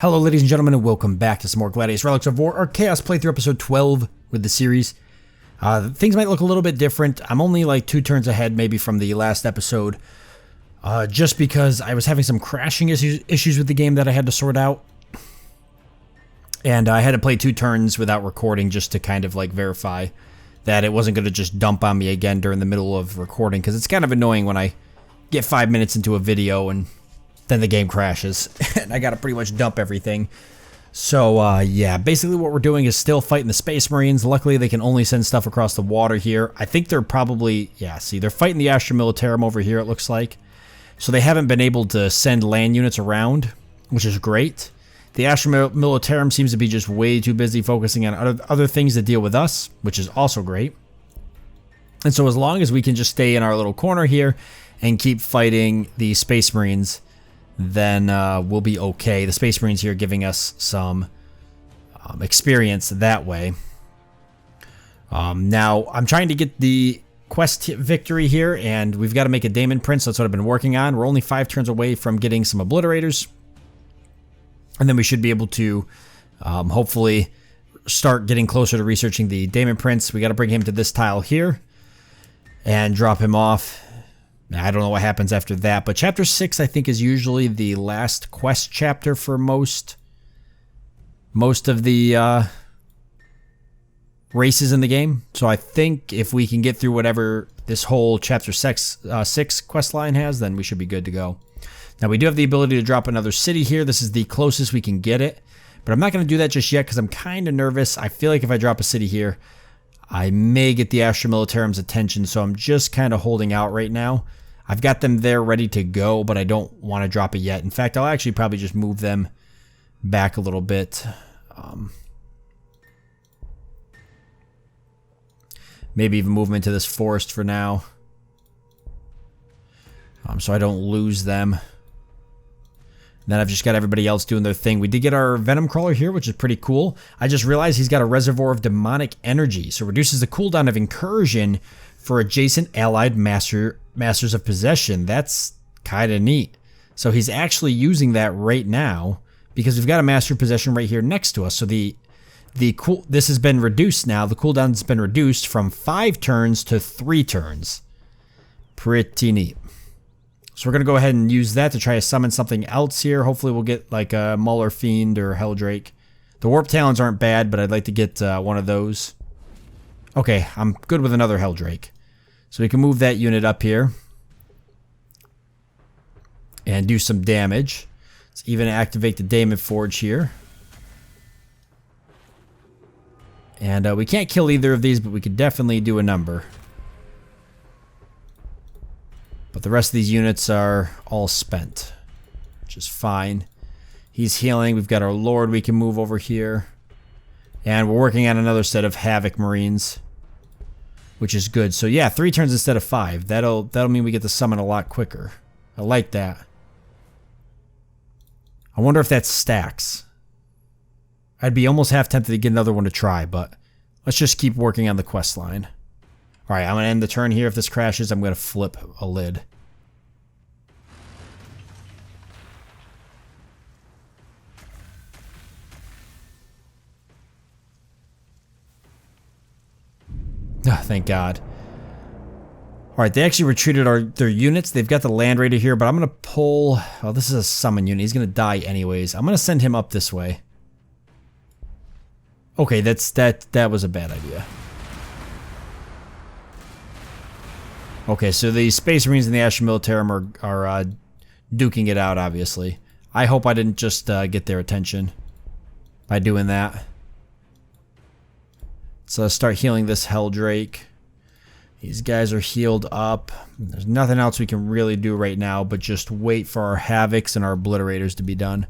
Hello ladies and gentlemen, and welcome back to some more Gladius Relics of War, our Chaos playthrough episode 12 with the series. Things might look a little bit different. I'm only like 2 turns ahead maybe from the last episode, just because I was having some crashing issues with the game that I had to sort out. And I had to play 2 turns without recording just to kind of like verify that it wasn't going to just dump on me again during the middle of recording, because it's kind of annoying when I get 5 minutes into a video and then the game crashes, and I gotta pretty much dump everything. So, yeah, basically what we're doing is still fighting the Space Marines. Luckily, they can only send stuff across the water here. I think they're probably, yeah, see, they're fighting the Astra Militarum over here, it looks like. So they haven't been able to send land units around, which is great. The Astra Militarum seems to be just way too busy focusing on other things that deal with us, which is also great. And so as long as we can just stay in our little corner here and keep fighting the Space Marines, then we'll be okay. The Space Marines here giving us some experience that way. Now, I'm trying to get the quest victory here, and we've got to make a Daemon Prince. That's what I've been working on. We're only 5 turns away from getting some Obliterators, and then we should be able to hopefully start getting closer to researching the Daemon Prince. We got to bring him to this tile here and drop him off. I don't know what happens after that, but Chapter 6, I think, is usually the last quest chapter for most of the races in the game. So I think if we can get through whatever this whole Chapter 6 quest line has, then we should be good to go. Now, we do have the ability to drop another city here. This is the closest we can get it, but I'm not going to do that just yet because I'm kind of nervous. I feel like if I drop a city here, I may get the Astra Militarum's attention, so I'm just kind of holding out right now. I've got them there ready to go, but I don't want to drop it yet. In fact, I'll actually probably just move them back a little bit. Maybe even move them into this forest for now, so I don't lose them. Then I've just got everybody else doing their thing. We did get our Venom Crawler here, which is pretty cool. I just realized he's got a Reservoir of Demonic Energy, so reduces the cooldown of Incursion for adjacent allied Masters of Possession. That's kind of neat. So he's actually using that right now because we've got a Master of Possession right here next to us. So this has been reduced now. The cooldown has been reduced from 5 turns to 3 turns. Pretty neat. So we're going to go ahead and use that to try to summon something else here. Hopefully we'll get like a Mauler Fiend or Helldrake. The Warp Talons aren't bad, but I'd like to get one of those. Okay, I'm good with another Helldrake. So we can move that unit up here and do some damage. Let's even activate the Daemon Forge here. And we can't kill either of these, but we could definitely do a number. But the rest of these units are all spent, which is fine. He's healing. We've got our Lord we can move over here. And we're working on another set of Havoc Marines, which is good. So yeah, 3 turns instead of 5. That'll mean we get to summon a lot quicker. I like that. I wonder if that stacks. I'd be almost half tempted to get another one to try, but let's just keep working on the quest line. Alright, I'm going to end the turn here. If this crashes, I'm going to flip a lid. Oh, thank God. Alright, they actually retreated their units. They've got the Land Raider here, but I'm going to pull... Oh, this is a summon unit. He's going to die anyways. I'm going to send him up this way. Okay, that was a bad idea. Okay, so the Space Marines and the Astra Militarum are duking it out, obviously. I hope I didn't just get their attention by doing that. So let's start healing this Helldrake. These guys are healed up. There's nothing else we can really do right now but just wait for our Havocs and our Obliterators to be done.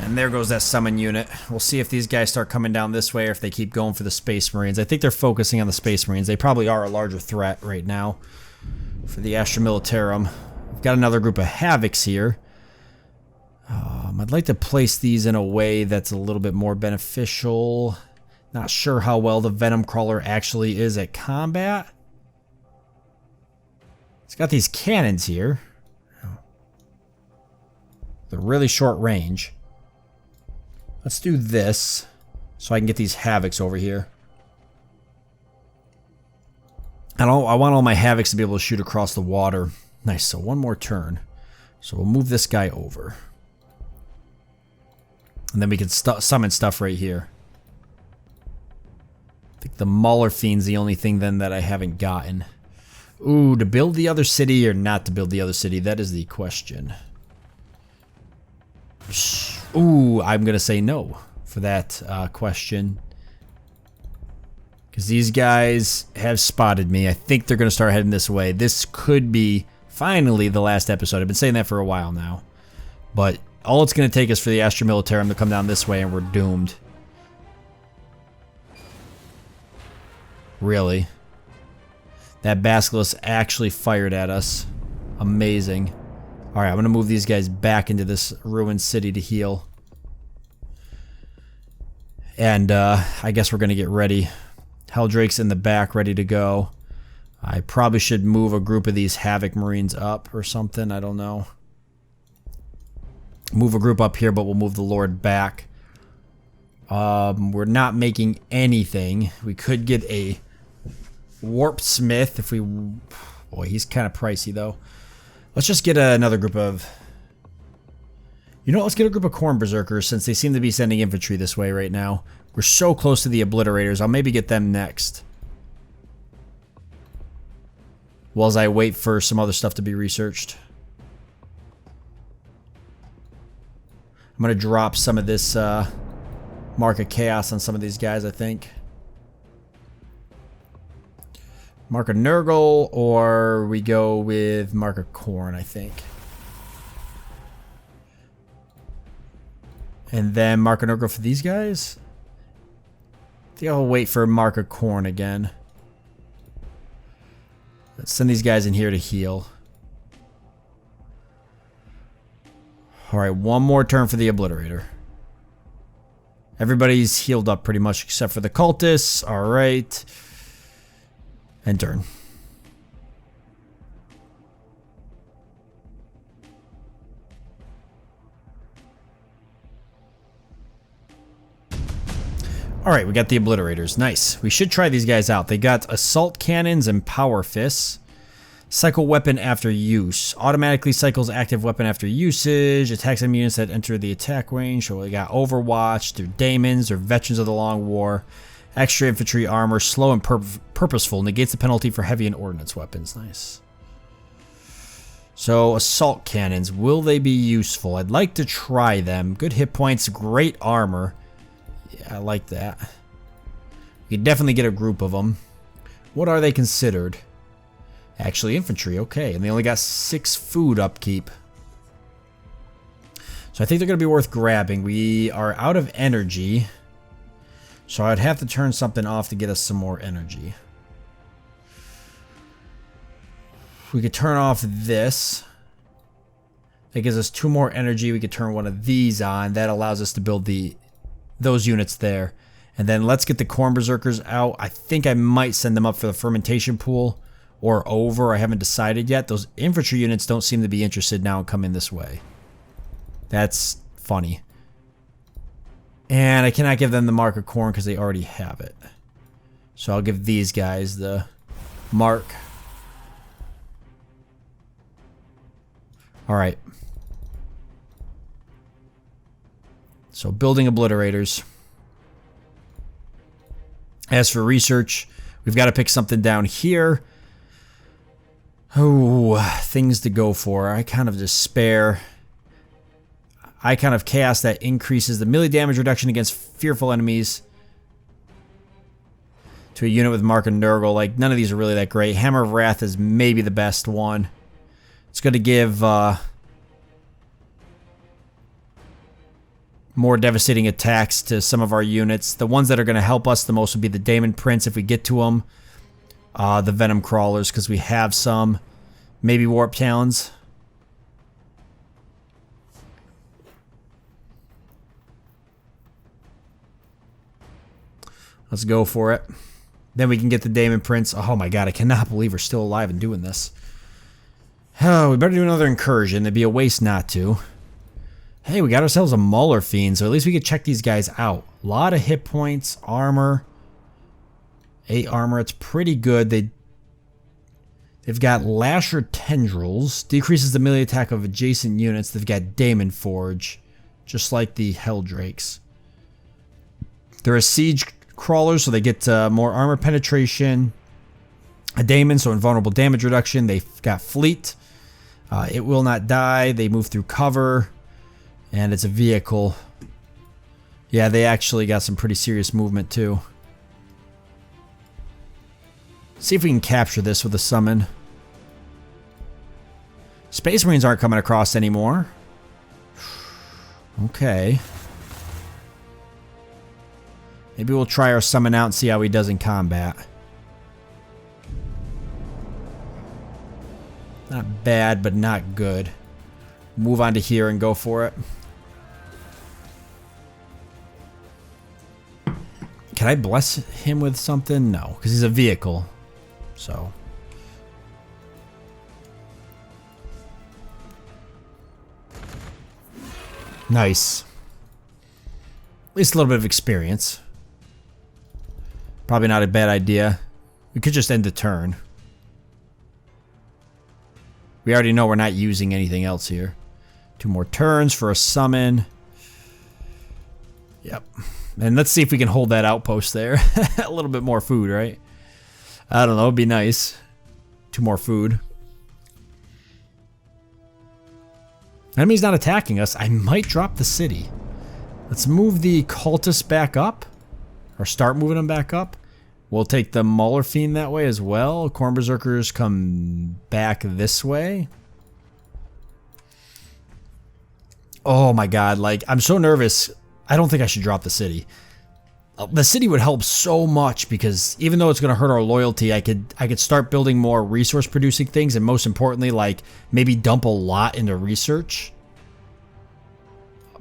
And there goes that summon unit. We'll see if these guys start coming down this way or if they keep going for the Space Marines. I think they're focusing on the Space Marines. They probably are a larger threat right now for the Astra Militarum. We've got another group of Havocs here. I'd like to place these in a way that's a little bit more beneficial. Not sure how well the Venom Crawler actually is at combat. It's got these cannons here. They're really short range. Let's do this so I can get these Havocs over here. I want all my Havocs to be able to shoot across the water. Nice, so one more turn. So we'll move this guy over. And then we can summon stuff right here. I think the Mauler Fiend's the only thing then that I haven't gotten. Ooh, to build the other city or not to build the other city? That is the question. Ooh, I'm going to say no for that question. Because these guys have spotted me. I think they're going to start heading this way. This could be finally the last episode. I've been saying that for a while now. But all it's going to take is for the Astra Militarum to come down this way and we're doomed. Really? That Basilisk actually fired at us. Amazing. Alright, I'm going to move these guys back into this ruined city to heal. And I guess we're going to get ready. Helldrake's in the back, ready to go. I probably should move a group of these Havoc Marines up or something. I don't know. Move a group up here, but we'll move the Lord back. We're not making anything. We could get a Warp Smith if we... Boy, he's kind of pricey, though. Let's just get another group of... You know what? Let's get a group of Khorne Berserkers since they seem to be sending infantry this way right now. We're so close to the Obliterators. I'll maybe get them next. While as I wait for some other stuff to be researched. I'm going to drop some of this Mark of Chaos on some of these guys, I think. Mark of Nurgle, or we go with Mark of Khorne, I think. And then Mark of Nurgle for these guys. I think I'll wait for Mark of Khorne again. Let's send these guys in here to heal. Alright, one more turn for the Obliterator. Everybody's healed up pretty much except for the cultists. Alright. And turn. Alright, we got the Obliterators. Nice. We should try these guys out. They got Assault Cannons and Power Fists. Cycle Weapon after use. Automatically cycles active weapon after usage. Attacks enemy units that enter the attack range. So we got Overwatch. They're Daemons or Veterans of the Long War. Extra infantry armor, slow and purposeful, negates the penalty for heavy and ordnance weapons. Nice. So, assault cannons, will they be useful? I'd like to try them. Good hit points, great armor. Yeah, I like that. You can definitely get a group of them. What are they considered? Actually, infantry, okay. And they only got 6 food upkeep. So I think they're going to be worth grabbing. We are out of energy. So I'd have to turn something off to get us some more energy. We could turn off this. That gives us 2 more energy. We could turn one of these on. That allows us to build those units there. And then let's get the Khorne Berserkers out. I think I might send them up for the fermentation pool or over. I haven't decided yet. Those infantry units don't seem to be interested now in coming this way. That's funny. And I cannot give them the Mark of Khorne because they already have it. So I'll give these guys the Mark. Alright. So building Obliterators. As for research, we've got to pick something down here. Oh, things to go for. I kind of despair. Icon of Chaos that increases the melee damage reduction against fearful enemies to a unit with Mark and Nurgle. Like, none of these are really that great. Hammer of Wrath is maybe the best one. It's going to give more devastating attacks to some of our units. The ones that are going to help us the most would be the Daemon Prince if we get to them. The Venom Crawlers because we have some. Maybe Warp Talons. Let's go for it. Then we can get the Daemon Prince. Oh my god, I cannot believe we're still alive and doing this. Oh, we better do another incursion. It'd be a waste not to. Hey, we got ourselves a Mauler Fiend, so at least we could check these guys out. A lot of hit points, armor. 8 armor, it's pretty good. They've got Lasher Tendrils. Decreases the melee attack of adjacent units. They've got Daemon Forge. Just like the Helldrakes. They're a siege crawler, so they get more armor penetration. A Daemon, so invulnerable damage reduction. They've got Fleet. It will not die. They move through cover. And it's a vehicle. Yeah, they actually got some pretty serious movement too. See if we can capture this with a summon. Space Marines aren't coming across anymore. Okay. Maybe we'll try our summon out and see how he does in combat. Not bad, but not good. Move on to here and go for it. Can I bless him with something? No, because he's a vehicle. So. Nice. At least a little bit of experience. Probably not a bad idea. We could just end the turn. We already know we're not using anything else here. 2 more turns for a summon. Yep. And let's see if we can hold that outpost there. A little bit more food, right? I don't know. It'd be nice. 2 more food. Enemy's not attacking us. I might drop the city. Let's move the cultists back up. Or start moving them back up. We'll take the Mauler Fiend that way as well. Khorne Berserkers come back this way. Oh my god, like, I'm so nervous. I don't think I should drop the city. The city would help so much because even though it's going to hurt our loyalty, I could start building more resource producing things, and most importantly, like, maybe dump a lot into research.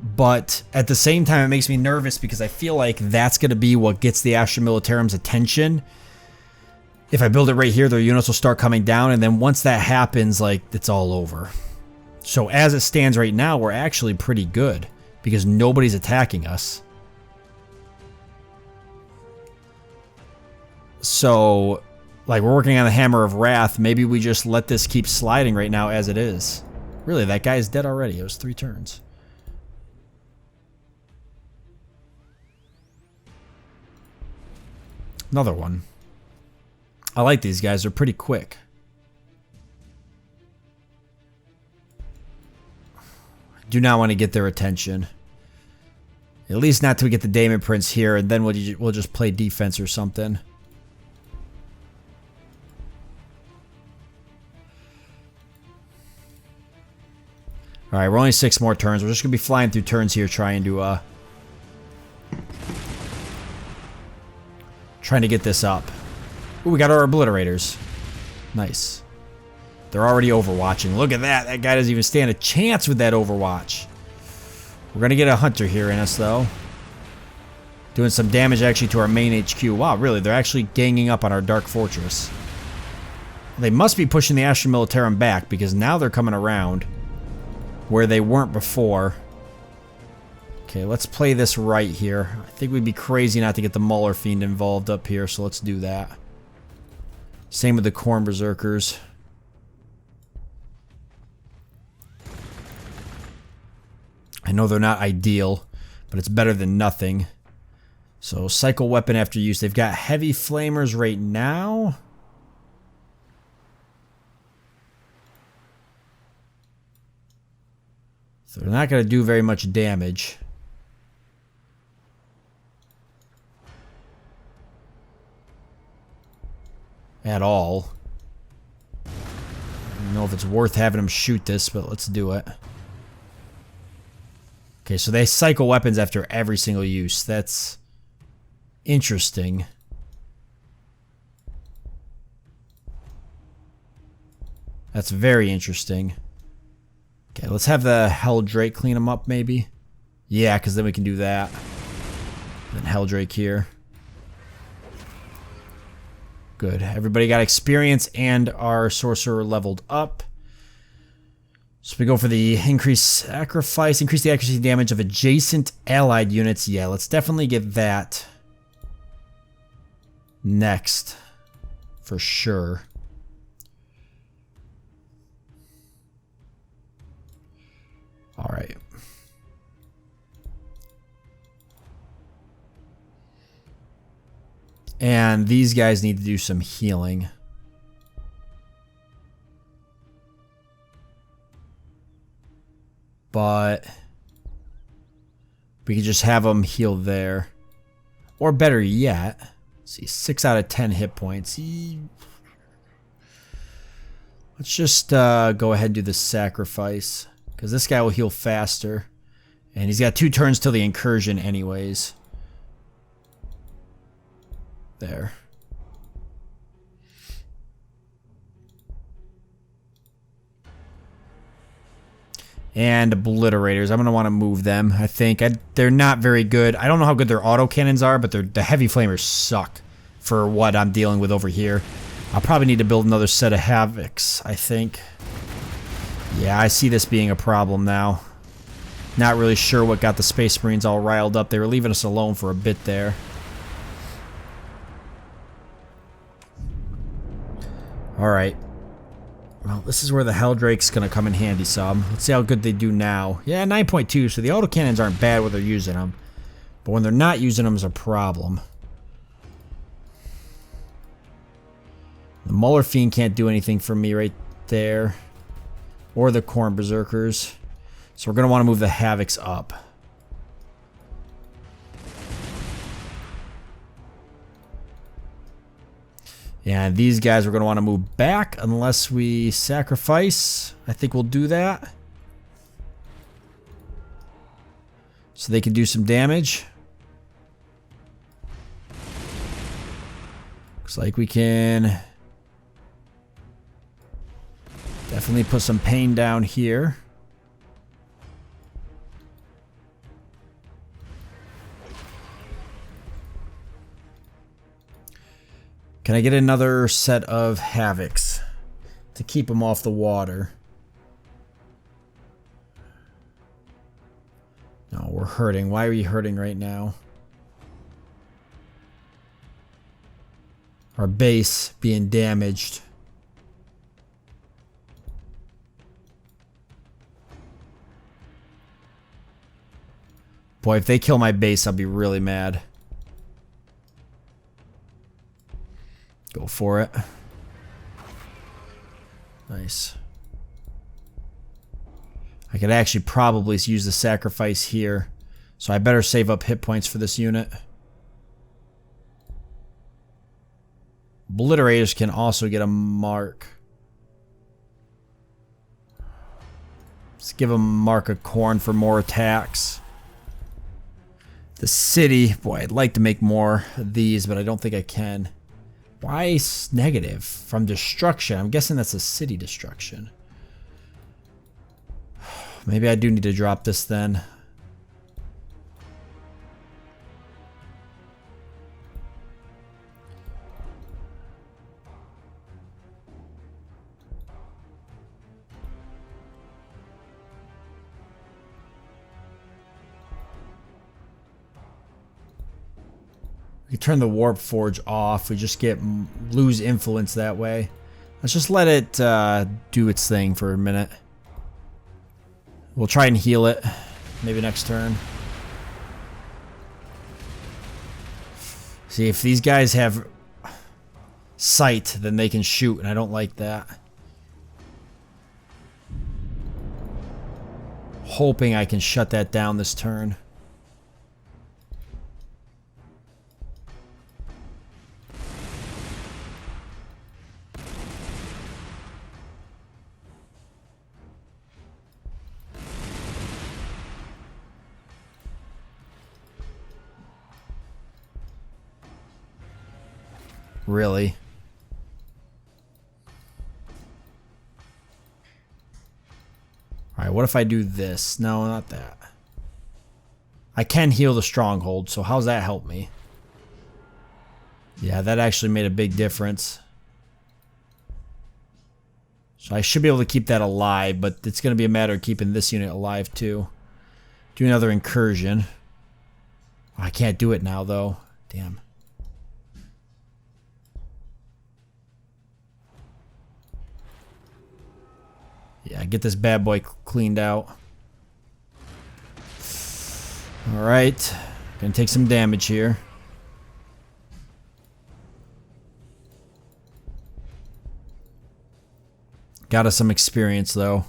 But at the same time, it makes me nervous because I feel like that's going to be what gets the Astra Militarim's attention. If I build it right here, their units will start coming down, and then once that happens, like, it's all over. So as it stands right now, we're actually pretty good because nobody's attacking us. So, like, we're working on the Hammer of Wrath. Maybe we just let this keep sliding right now as it is. Really, that guy is dead already. It was 3 turns. Another one. I like these guys. They're pretty quick. Do not want to get their attention. At least not till we get the Daemon Prince here, and then we'll just play defense or something. Alright, we're only 6 more turns. We're just going to be flying through turns here trying to get this up. Ooh, we got our obliterators. Nice. They're already overwatching. Look at that. That guy doesn't even stand a chance with that overwatch. We're going to get a hunter here in us, though. Doing some damage, actually, to our main HQ. Wow, really? They're actually ganging up on our Dark Fortress. They must be pushing the Astra Militarum back, because now they're coming around where they weren't before. Okay, let's play this right here. I think we'd be crazy not to get the Mauler Fiend involved up here, so let's do that. Same with the Khorne Berserkers. I know they're not ideal, but it's better than nothing. So, cycle weapon after use. They've got heavy flamers right now. So they're not going to do very much damage. At all. I don't know if it's worth having them shoot this, but let's do it. Okay, so they cycle weapons after every single use. That's interesting. That's very interesting. Okay, let's have the Helldrake clean them up, maybe. Yeah, because then we can do that. Then Helldrake here. Good. Everybody got experience and our sorcerer leveled up. So we go for the increased sacrifice. Increase the accuracy damage of adjacent allied units. Yeah, let's definitely get that next. For sure. Alright. And these guys need to do some healing. But we could just have them heal there. Or better yet, let's see, 6 out of 10 hit points. Let's just go ahead and do the sacrifice. Because this guy will heal faster. And he's got 2 turns till the incursion anyways. There. And obliterators. I'm going to want to move them, I think. They're not very good. I don't know how good their autocannons are, but the heavy flamers suck for what I'm dealing with over here. I'll probably need to build another set of Havocs, I think. Yeah, I see this being a problem now. Not really sure what got the Space Marines all riled up. They were leaving us alone for a bit there. Alright. Well, this is where the Helldrake's going to come in handy some. Let's see how good they do now. Yeah, 9.2, so the autocannons aren't bad when they're using them. But when they're not using them is a problem. The Muller Fiend can't do anything for me right there. Or the Khorne Berserkers. So we're going to want to move the Havocs up. Yeah, these guys we're going to want to move back unless we sacrifice. I think we'll do that. So they can do some damage. Looks like we can definitely put some pain down here. Can I get another set of Havocs to keep them off the water? No, we're hurting. Why are we hurting right now? Our base being damaged. Boy, if they kill my base, I'll be really mad. Go for it. Nice. I could actually probably use the sacrifice here. So I better save up hit points for this unit. Obliterators can also get a mark. Let's give them Mark of Khorne for more attacks. The city. Boy, I'd like to make more of these, but I don't think I can. Why negative? From destruction. I'm guessing that's a city destruction. Maybe I do need to drop this then. We turn the Warp Forge off. We just lose influence that way. Let's just let it do its thing for a minute. We'll try and heal it. Maybe next turn. See, if these guys have sight, then they can shoot, and I don't like that. Hoping I can shut that down this turn. Really? Alright, what if I do this? No, not that. I can heal the stronghold, so how's that help me? Yeah, that actually made a big difference. So I should be able to keep that alive, but it's going to be a matter of keeping this unit alive too. Do another incursion. Oh, I can't do it now though. Damn. Yeah, get this bad boy cleaned out. Alright. Gonna take some damage here. Got us some experience though.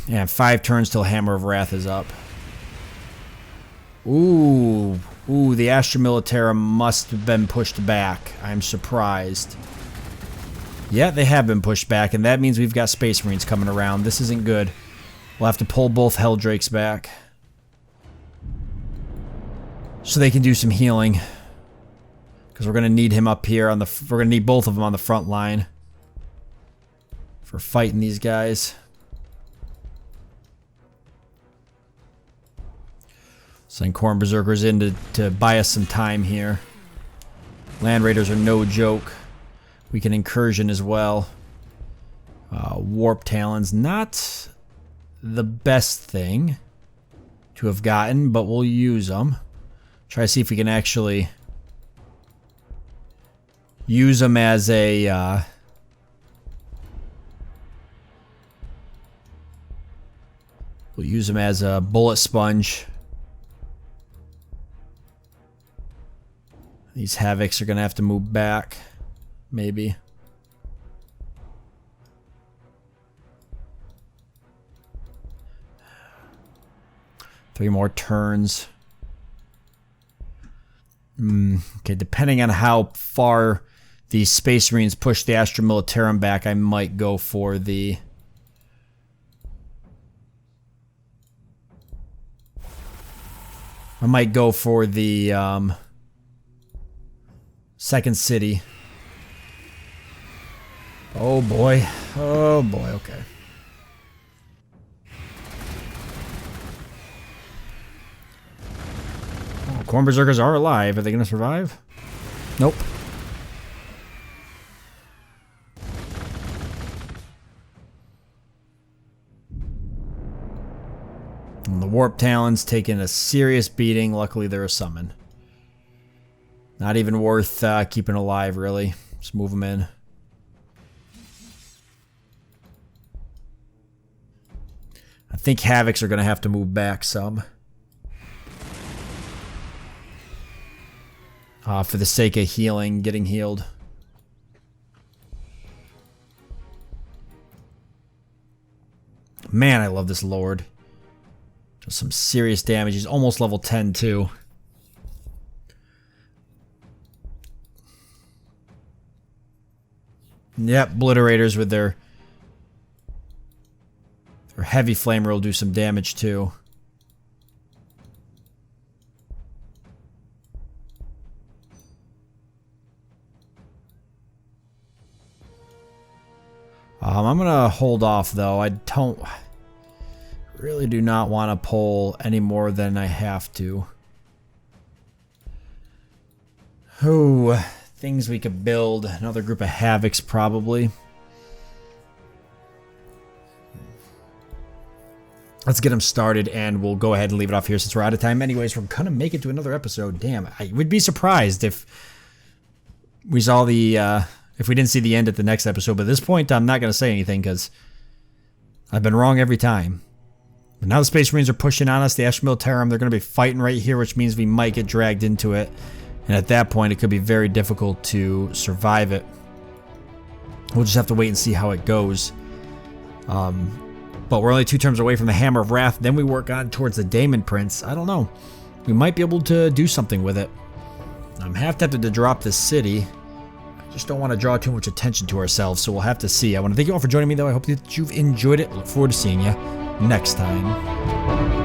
And 5 turns till Hammer of Wrath is up. Ooh. Ooh, the Astra Militarum must have been pushed back. I'm surprised. Yeah, they have been pushed back, and that means we've got Space Marines coming around. This isn't good. We'll have to pull both Helldrakes back. So they can do some healing. Because we're going to need him up here on the... We're going to need both of them on the front line. For fighting these guys. Send Khorne Berserkers in to buy us some time here. Land Raiders are no joke. We can incursion as well. Warp Talons, not the best thing to have gotten, but we'll use them. Try to see if we can actually use them as a... we'll use them as a bullet sponge. These Havocs are going to have to move back. Maybe. Three more turns. Okay, depending on how far the Space Marines push the Astra Militarum back, I might go for the... second city. Oh boy. Oh boy, okay. Oh, Khorne Berserkers are alive. Are they going to survive? Nope. And the Warp Talons taking a serious beating. Luckily they're a summon. Not even worth keeping alive, really. Just move them in. I think Havocs are going to have to move back some. For the sake of healing, getting healed. Man, I love this Lord. Does some serious damage. He's almost level 10 too. Yep, Obliterators with their heavy flamer will do some damage too. I'm gonna hold off though. I really do not want to pull any more than I have to. Ooh. Things we could build. Another group of Havocs, probably. Let's get them started, and we'll go ahead and leave it off here since we're out of time. Anyways, we're going to make it to another episode. Damn, I would be surprised if we saw the... if we didn't see the end at the next episode. But at this point, I'm not going to say anything, because I've been wrong every time. But now the Space Marines are pushing on us. The Astra Militarum, they're going to be fighting right here, which means we might get dragged into it. And at that point, it could be very difficult to survive it. We'll just have to wait and see how it goes. But we're only 2 turns away from the Hammer of Wrath. Then we work on towards the Daemon Prince. I don't know. We might be able to do something with it. I'm half tempted to drop this city. I just don't want to draw too much attention to ourselves, so we'll have to see. I want to thank you all for joining me, though. I hope that you've enjoyed it. I look forward to seeing you next time.